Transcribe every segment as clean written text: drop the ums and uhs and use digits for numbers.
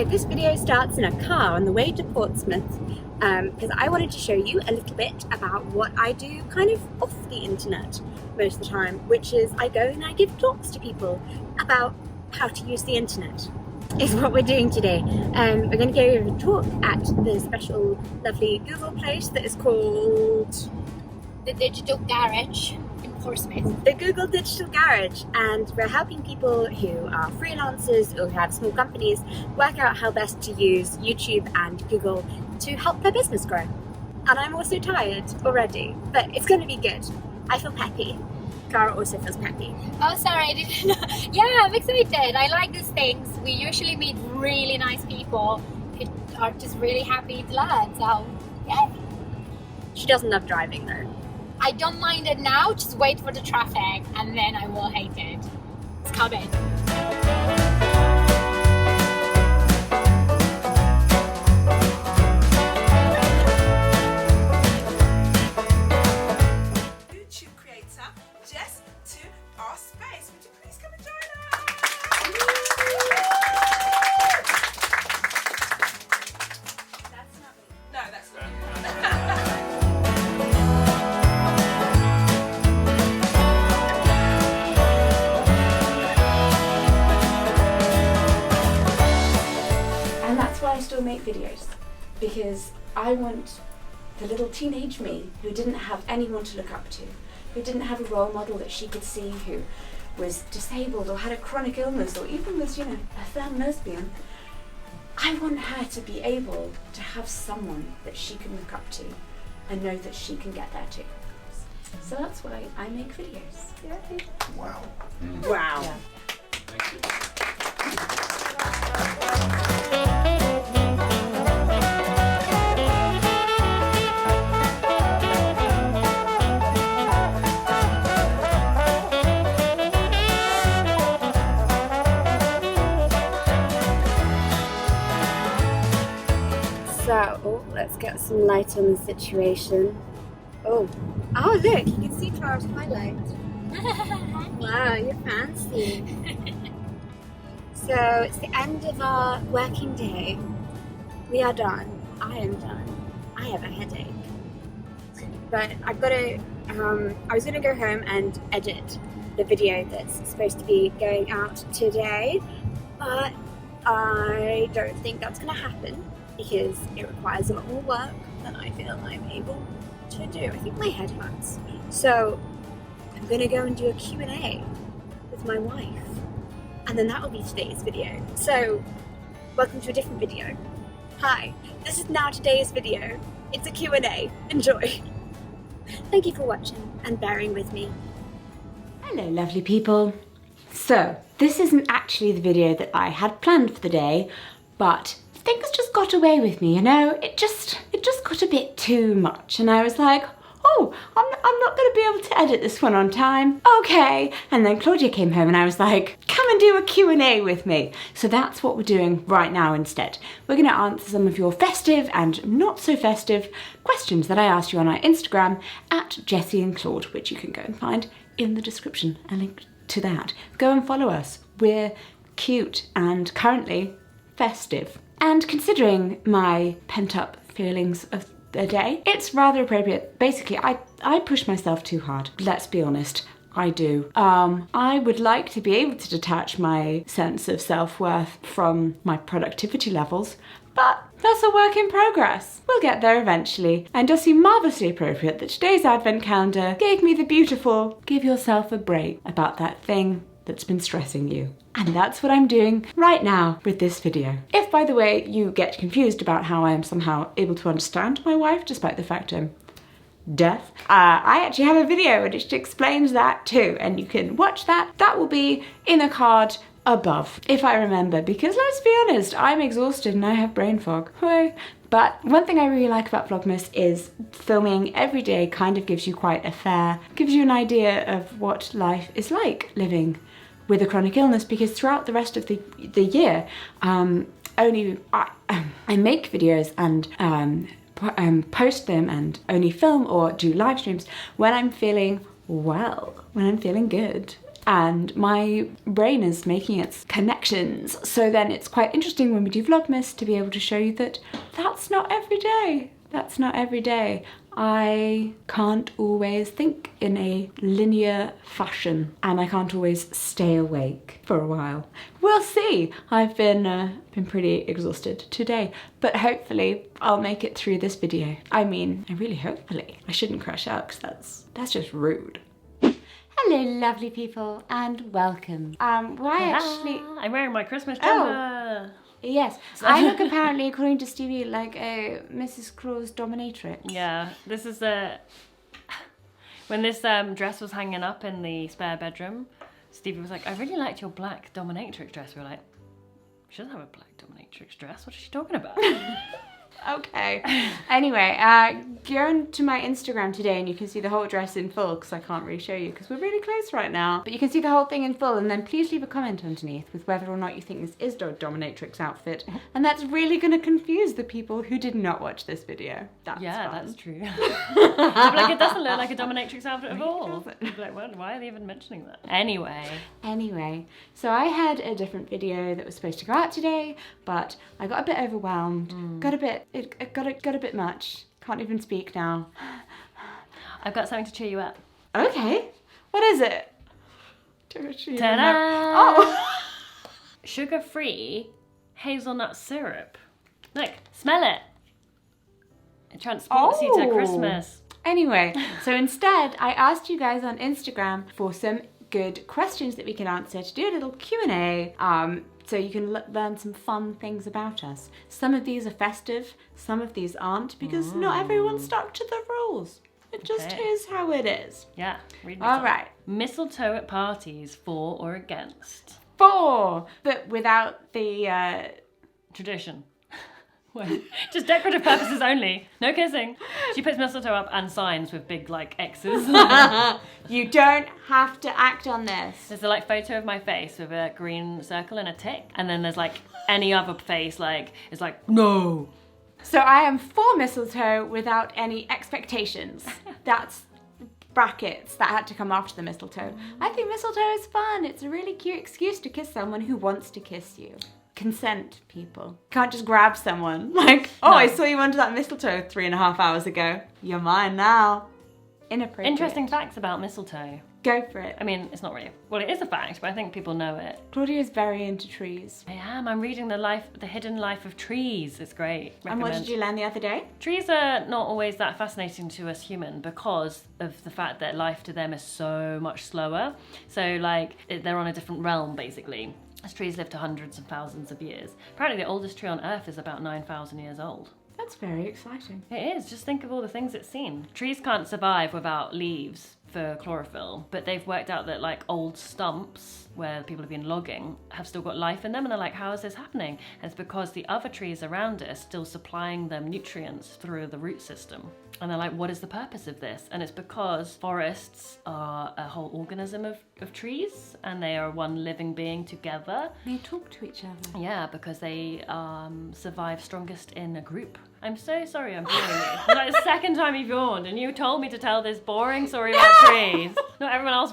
this video starts in a car on the way to Portsmouth because I wanted to show you a little bit about what I do kind of off the internet most of the time, which is I go and I give talks to people about how to use the internet. Is what we're doing today. We're going to go a talk at the special lovely Google place that is called the Digital Garage in Portsmouth. The Google Digital Garage, and we're helping people who are freelancers or who have small companies work out how best to use YouTube and Google to help their business grow. And I'm also tired already, but it's going to be good. I feel peppy. Cara also feels peppy. Oh, sorry, I didn't know. Yeah, I'm excited. I like these things. We usually meet really nice people who are just really happy to learn. So, yeah. She doesn't love driving though. I don't mind it now. Just wait for the traffic and then I will hate it. It's coming. I still make videos because I want the little teenage me who didn't have anyone to look up to, who didn't have a role model that she could see, who was disabled or had a chronic illness or even was, a firm lesbian. I want her to be able to have someone that she can look up to and know that she can get there too. So that's why I make videos. Yay. Wow. Wow. Yeah. Thank you. So, let's get some light on the situation. Oh, look, you can see Clara's highlight. Wow, you're fancy. So, it's the end of our working day. We are done. I am done. I have a headache. But I've got to, I was going to go home and edit the video that's supposed to be going out today, but I don't think that's going to happen because it requires a lot more work than I feel I'm able to do. I think my head hurts. So I'm going to go and do a Q&A with my wife. And then that will be today's video. So welcome to a different video. Hi, this is now today's video. It's a Q&A. Enjoy. Thank you for watching and bearing with me. Hello lovely people. So this isn't actually the video that I had planned for the day, but things just got away with me, it just got a bit too much, and I was like, oh, I'm not going to be able to edit this one on time. Okay. And then Claudia came home and I was like, come and do a Q&A with me. So that's what we're doing right now instead. We're going to answer some of your festive and not so festive questions that I asked you on our Instagram at Jessie and Claude, which you can go and find in the description, a link to that. Go and follow us. We're cute and currently festive. And considering my pent-up feelings of the day, it's rather appropriate. Basically, I push myself too hard. Let's be honest, I do. I would like to be able to detach my sense of self-worth from my productivity levels, but that's a work in progress. We'll get there eventually. And does seem marvellously appropriate that today's advent calendar gave me the beautiful give yourself a break about that thing that's been stressing you. And that's what I'm doing right now with this video. If, by the way, you get confused about how I am somehow able to understand my wife, despite the fact I'm deaf, I actually have a video which explains that too, and you can watch that. That will be in a card above, if I remember, because let's be honest, I'm exhausted and I have brain fog. But one thing I really like about Vlogmas is filming every day kind of gives you gives you an idea of what life is like living with a chronic illness, because throughout the rest of the year, I make videos and post them and only film or do live streams when I'm feeling well, when I'm feeling good. and my brain is making its connections. So then it's quite interesting when we do Vlogmas to be able to show you that that's not every day. That's not every day. I can't always think in a linear fashion, and I can't always stay awake for a while. We'll see. I've been pretty exhausted today, but hopefully I'll make it through this video. I mean, I really hopefully. I shouldn't crash out because that's just rude. Hello, lovely people, and welcome. I'm wearing my Christmas jumper. Yes, I look apparently, according to Stevie, like a Mrs. Claus dominatrix. Yeah, this is when this dress was hanging up in the spare bedroom, Stevie was like, I really liked your black dominatrix dress. We were like, she doesn't have a black dominatrix dress. What is she talking about? Okay. Anyway, go onto my Instagram today and you can see the whole dress in full, because I can't really show you because we're really close right now. But you can see the whole thing in full, and then please leave a comment underneath with whether or not you think this is a dominatrix outfit. And that's really going to confuse the people who did not watch this video. That's fun. That's true. Like, it doesn't look like a dominatrix outfit at all. Like, why are they even mentioning that? Anyway, so I had a different video that was supposed to go out today, but I got a bit overwhelmed, it got a bit much. Can't even speak now. I've got something to cheer you up. Okay. What is it? Ta-da! Oh! Sugar-free hazelnut syrup. Look, smell it. It transports you to Christmas. Anyway, so instead I asked you guys on Instagram for some good questions that we can answer, to do a little Q&A, so you can learn some fun things about us. Some of these are festive, some of these aren't, because not everyone's stuck to the rules. It just is how it is. Yeah, read All right. Mistletoe at parties, for or against? For, but without the tradition. Well, just decorative purposes only. No kissing. She puts mistletoe up and signs with big like X's. You don't have to act on this. There's a like photo of my face with a green circle and a tick, and then there's like any other face like it's like no. So I am for mistletoe without any expectations. That's brackets that had to come after the mistletoe. I think mistletoe is fun. It's a really cute excuse to kiss someone who wants to kiss you. Consent, people. Can't just grab someone like, oh, no. I saw you under that mistletoe 3.5 hours ago. You're mine now. Inappropriate. Interesting facts about mistletoe. Go for it. I mean, it's not really, well, it is a fact, but I think people know it. Claudia is very into trees. I am. I'm reading the hidden life of trees. It's great. Recommend. And what did you learn the other day? Trees are not always that fascinating to us human because of the fact that life to them is so much slower. So like, they're on a different realm, basically. As trees live to hundreds of thousands of years. Apparently the oldest tree on Earth is about 9,000 years old. That's very exciting. It is. Just think of all the things it's seen. Trees can't survive without leaves for chlorophyll, but they've worked out that like old stumps where people have been logging have still got life in them, and they're like, how is this happening? And it's because the other trees around it are still supplying them nutrients through the root system. And they're like, what is the purpose of this? And it's because forests are a whole organism of trees, and they are one living being together. They talk to each other. Yeah, because they survive strongest in a group. I'm so sorry I'm boring you. It's like the second time you've yawned, and you told me to tell this boring story about trees. Not everyone else,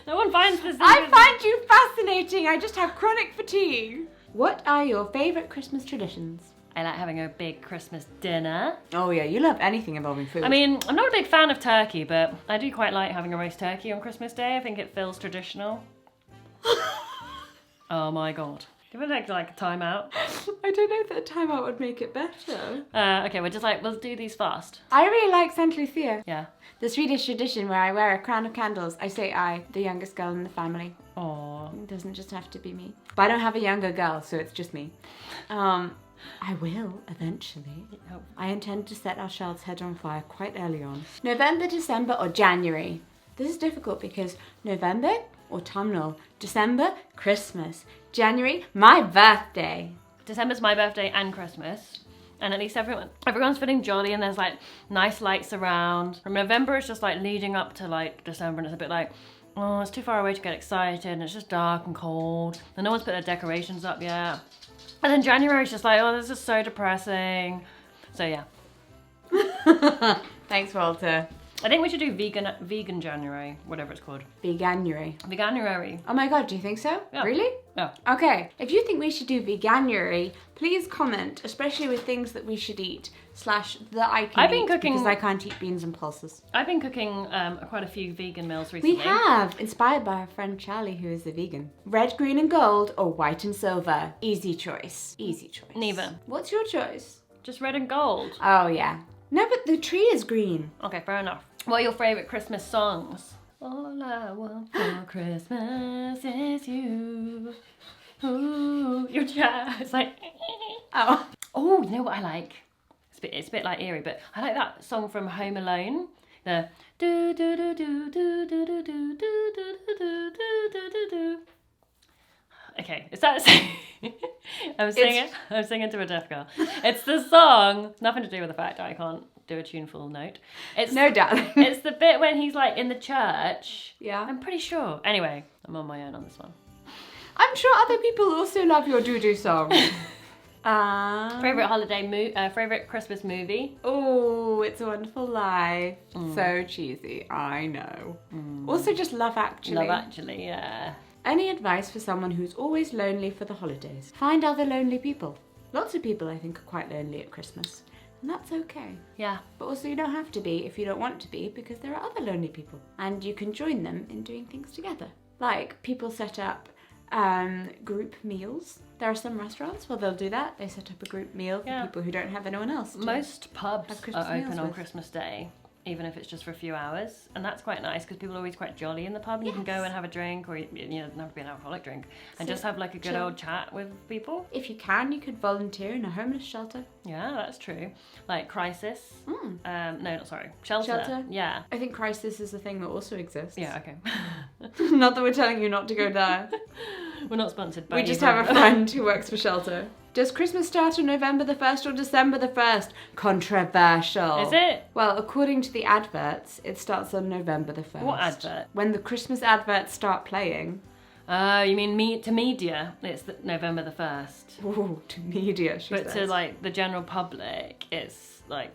no one finds this. I find you fascinating. I just have chronic fatigue. What are your favourite Christmas traditions? I like having a big Christmas dinner. Oh yeah, you love anything involving food. I mean, I'm not a big fan of turkey, but I do quite like having a roast turkey on Christmas Day. I think it feels traditional. Oh my god. Do you want to take like a time out? I don't know if a time out would make it better. Okay, we'll do these fast. I really like Saint Lucia. Yeah. The Swedish tradition where I wear a crown of candles. I say I, the youngest girl in the family. Aww. It doesn't just have to be me. But I don't have a younger girl, so it's just me. I will, eventually. I intend to set our child's head on fire quite early on. November, December, or January? This is difficult because November, autumnal. December, Christmas. January, my birthday. December's my birthday and Christmas. And at least everyone's feeling jolly, and there's like nice lights around. From November, it's just like leading up to like December, and it's a bit like, oh, it's too far away to get excited, and it's just dark and cold. And no one's put their decorations up yet. And then January is just like, oh, this is so depressing. So yeah. Thanks, Walter. I think we should do vegan January, whatever it's called. Veganuary. Veganuary. Oh my god, do you think so? Yeah. Really? Yeah. Okay, if you think we should do Veganuary, please comment, especially with things that we should eat / that I can I've been eat, cooking- because I can't eat beans and pulses. I've been cooking quite a few vegan meals recently. We have, inspired by our friend Charlie, who is a vegan. Red, green and gold, or white and silver? Easy choice. Easy choice. Neither. What's your choice? Just red and gold. Oh yeah. No, but the tree is green. Okay, fair enough. What are your favourite Christmas songs? All I want for Christmas is you. Ooh, your child. It's like... Oh. Oh, you know what I like? It's a bit like eerie, but I like that song from Home Alone. The do do do do do do do do do do do do do do. Okay, is that I'm singing to a deaf girl. It's the song, nothing to do with the fact that I can't do a tuneful note. It's No doubt. It's the bit when he's like in the church. Yeah. I'm pretty sure. Anyway, I'm on my own on this one. I'm sure other people also love your doo-doo song. Favorite Christmas movie? Oh, It's a Wonderful Life. So cheesy, I know. Also just Love Actually. Love Actually, yeah. Any advice for someone who's always lonely for the holidays? Find other lonely people. Lots of people, I think, are quite lonely at Christmas. And that's okay. Yeah. But also you don't have to be if you don't want to be, because there are other lonely people. And you can join them in doing things together. Like, people set up group meals. There are some restaurants where they'll do that. They set up a group meal for people who don't have anyone else. Most pubs have Christmas are open meals on with. Christmas Day, even if it's just for a few hours, and that's quite nice because people are always quite jolly in the pub. And you can go and have a drink, or it doesn't have to be an alcoholic drink, and just have like a good old chat with people. If you can, you could volunteer in a homeless shelter. Yeah, that's true. Like Crisis. Shelter. Shelter? Yeah. I think Crisis is a thing that also exists. Yeah. Okay. Not that we're telling you not to go there. We're not sponsored by. We just have a friend who works for shelter. Does Christmas start on November the 1st or December the 1st? Controversial. Is it? Well, according to the adverts, it starts on November the 1st. What advert? When the Christmas adverts start playing. You mean to media? It's November the 1st. Ooh, to media, she But says. to like the general public, it's like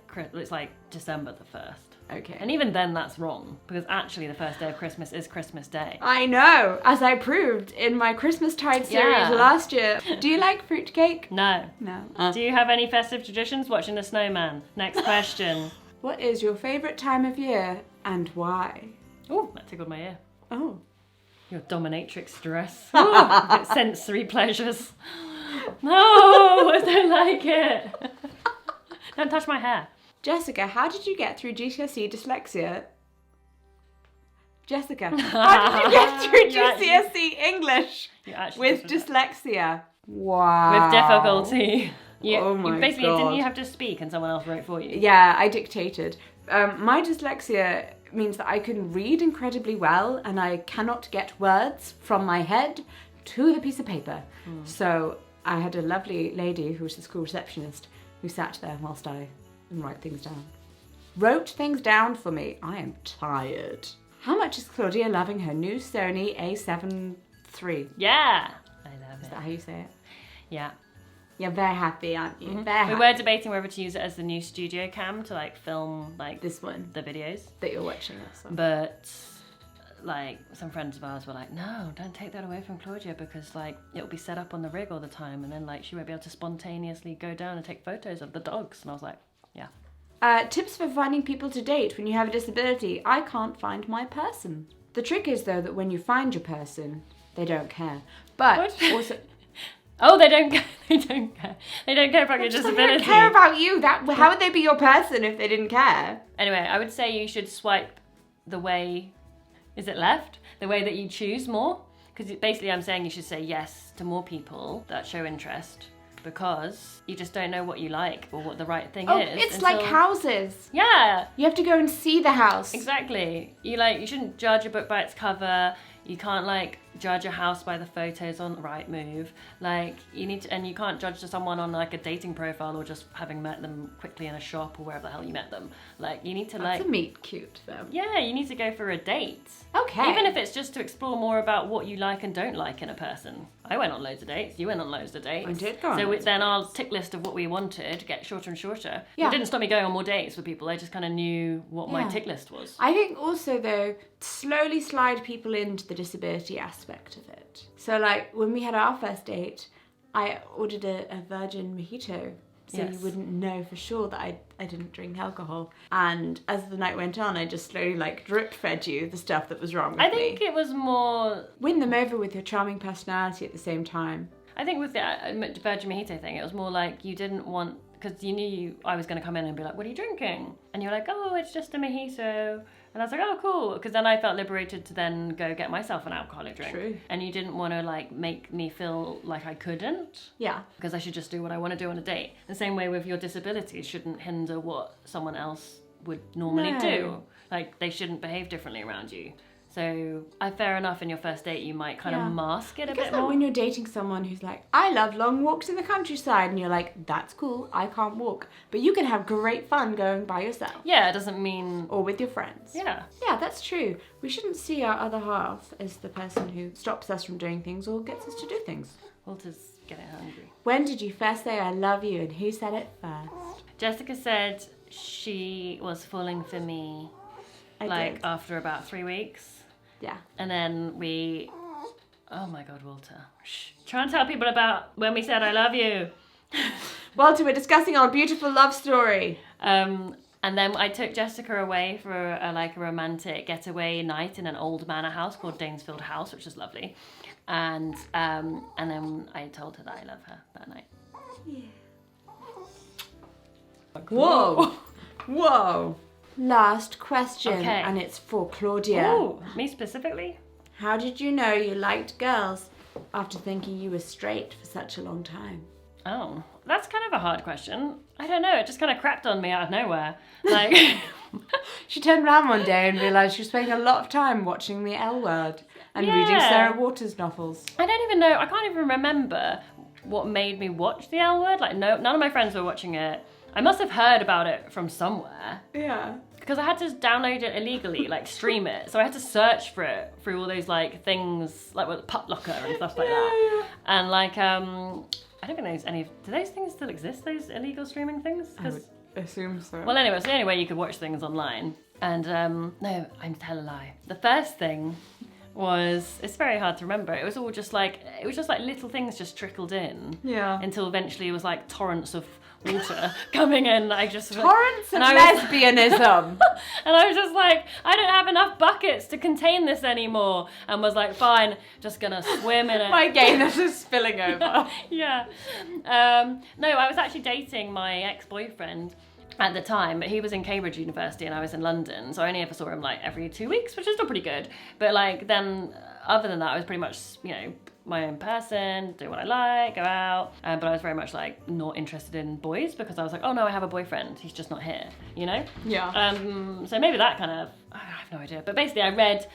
December the 1st. Okay. And even then, that's wrong because actually the first day of Christmas is Christmas Day. I know, as I proved in my Christmastide series last year. Do you like fruitcake? No. No. Do you have any festive traditions? Watching the snowman. Next question. What is your favourite time of year and why? Oh, that tickled my ear. Oh. Your dominatrix dress. Ooh, sensory pleasures. No, I don't like it. Don't touch my hair. Jessica, how did you get through GCSE dyslexia? Jessica, how did you get through GCSE English with dyslexia? Wow. With difficulty. Oh my you basically God. didn't you have to speak and someone else wrote for you? Yeah, I dictated. My dyslexia means that I can read incredibly well and I cannot get words from my head to the piece of paper. So I had a lovely lady who was the school receptionist who sat there whilst I write things down. Wrote things down for me. I am tired. How much is Claudia loving her new Sony A7 III? Yeah. I love Is it. that how you say it? Yeah. You're very happy, aren't you? Very We happy. were debating whether to use it as the new studio cam to like film like This one the videos. that you're watching us on. But like some friends of ours were like, no, don't take that away from Claudia because like it'll be set up on the rig all the time and then like she won't be able to spontaneously go down and take photos of the dogs. And I was like, yeah. Tips for finding people to date when you have a disability. I can't find my person. The trick is though that when you find your person, they don't care. But What? also, Oh, they don't care. They don't care. They don't care about your they disability. don't care about you. How would they be your person if they didn't care? Anyway, I would say you should swipe the way, is it left? The way that you choose more. Because basically I'm saying you should say yes to more people that show interest because you just don't know what you like or what the right thing is. It's like houses. Yeah, You have to go and see the house. exactly. You shouldn't judge a book by its cover. You can't like judge a house by the photos on Rightmove. Like you need to, and you can't judge someone on like a dating profile or just having met them quickly in a shop or wherever the hell you met them. Like you need to That's a meet cute though. yeah, you need to go for a date. Okay. Even if it's just to explore more about what you like and don't like in a person. I went on loads of dates. You went on loads of dates. I did go on So loads of then our tick list of what we wanted get shorter and shorter. Yeah. It didn't stop me going on more dates with people. I just kind of knew what my Yeah. tick list was. I think also though, slowly slide people into the disability aspect of it. So like when we had our first date, I ordered a virgin mojito. So Yes. you wouldn't know for sure that I didn't drink alcohol. And as the night went on, I just slowly like drip fed you the stuff that was wrong with I think me. it was more. Win them over with your charming personality at the same time. I think with the Virgin Mojito thing, it was more like you didn't want, because you knew I was going to come in and be like, what are you drinking? And you're like, oh, it's just a mojito. And I was like, oh, cool. Because then I felt liberated to then go get myself an alcoholic drink. True. And you didn't want to like make me feel like I couldn't. Yeah. Because I should just do what I want to do on a date. The same way with your disabilities shouldn't hinder what someone else would normally No. do. Like they shouldn't behave differently around you. So fair enough, in your first date you might kind Yeah. of mask it a I guess bit like more. when you're dating someone who's like, I love long walks in the countryside, and you're like, that's cool, I can't walk. But you can have great fun going by yourself. Yeah, it doesn't mean... Or with your friends. Yeah. Yeah, that's true. We shouldn't see our other half as the person who stops us from doing things or gets us to do things. Walter's getting hungry. When did you first say I love you, and who said it first? Jessica said she was falling for me I like did. after about 3 weeks. Yeah. And then we... Oh my God, Walter. Shh. Try and tell people about when we said I love you. Walter, we're discussing our beautiful love story. And then I took Jessica away for a romantic getaway night in an old manor house called Danesfield House, which is lovely. And then I told her that I love her that night. Yeah. Whoa. Whoa. Last question, Okay. and it's for Claudia. Ooh, me specifically? How did you know you liked girls after thinking you were straight for such a long time? Oh, that's kind of a hard question. I don't know, it just kind of crapped on me out of nowhere. Like... She turned around one day and realised she was spending a lot of time watching The L Word and reading Yeah. Sarah Waters novels. I don't even know, I can't even remember what made me watch The L Word. Like, no, none of my friends were watching it. I must have heard about it from somewhere. Yeah. Because I had to download it illegally, like stream it. So I had to search for it through all those like things, like with Pup Locker and stuff like that. And like, I don't think there's any, do those things still exist, those illegal streaming things? I would assume so. Well, anyway, it's the only way you could watch things online. And no, I'm telling a lie. The first thing was, it's very hard to remember. It was all just like, little things just trickled in. Yeah. Until eventually it was like torrents of water coming in. I just Torrents of and I was- lesbianism. And I was just like, I don't have enough buckets to contain this anymore. And was like, fine, just gonna swim in it. My gayness is spilling over. Yeah. No, I was actually dating my ex-boyfriend at the time, but he was in Cambridge University and I was in London, so I only ever saw him like every 2 weeks, which is still pretty good. But like then, other than that, I was pretty much, you know, my own person, do what I like, go out. But I was very much like not interested in boys because I was like, oh no, I have a boyfriend, he's just not here, you know? Yeah. So maybe that kind of, I have no idea. But basically I read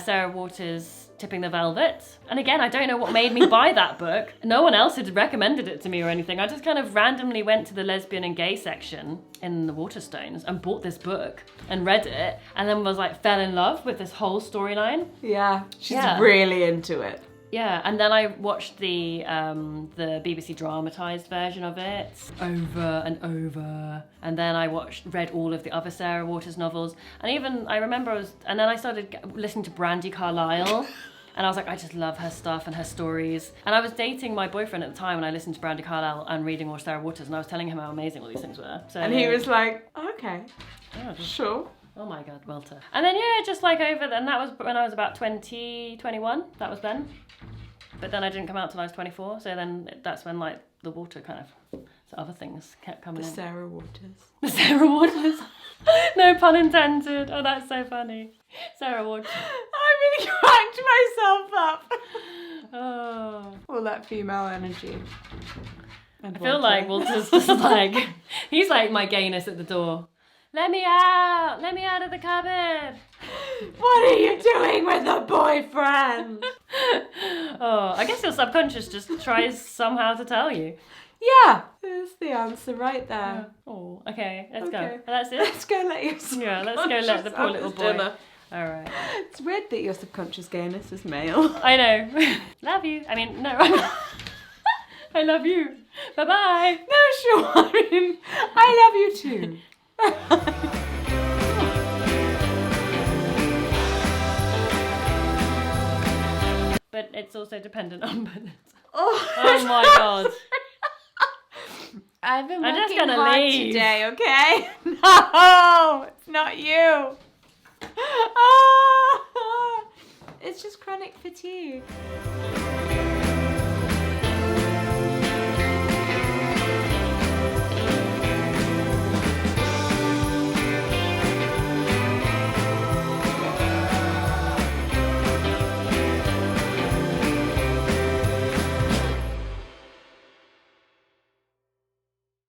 Sarah Waters' Tipping the Velvet. And again, I don't know what made me buy that book. No one else had recommended it to me or anything. I just kind of randomly went to the lesbian and gay section in the Waterstones and bought this book and read it. And then was like, fell in love with this whole storyline. Yeah. She's Yeah. really into it. Yeah, and then I watched the BBC dramatised version of it over and over. And then I read all of the other Sarah Waters novels. And even, I remember and then I started listening to Brandi Carlile. And I was like, I just love her stuff and her stories. And I was dating my boyfriend at the time when I listened to Brandi Carlile and reading all Sarah Waters. And I was telling him how amazing all these things were. So, And he was like, okay, oh, sure. oh my God, Walter. And then, yeah, just like and that was when I was about 20, 21. That was then. But then I didn't come out till I was 24, so then that's when like the water kind of, so other things kept coming The in. Sarah Waters. The Sarah Waters. No pun intended. Oh, that's so funny. Sarah Waters. I really cracked myself up. Oh. All that female energy. And I feel like Walter's just like, he's like my gayness at the door. Let me out of the cupboard. What are you doing with a boyfriend? Oh, I guess your subconscious just tries somehow to tell you. Yeah, there's the answer right there. Oh, okay, let's Okay. go. That's it. Let's go let your Yeah, let's go let the poor little boy. dinner. All right. It's weird that your subconscious gayness is male. I know. Love you. I mean, no. I love you. Bye bye. No, sure. I mean, I love you too. But it's also dependent on minutes. Oh my god. I've been I'm just working gonna hard leave. today, okay? No, it's not you. Ah, it's just chronic fatigue.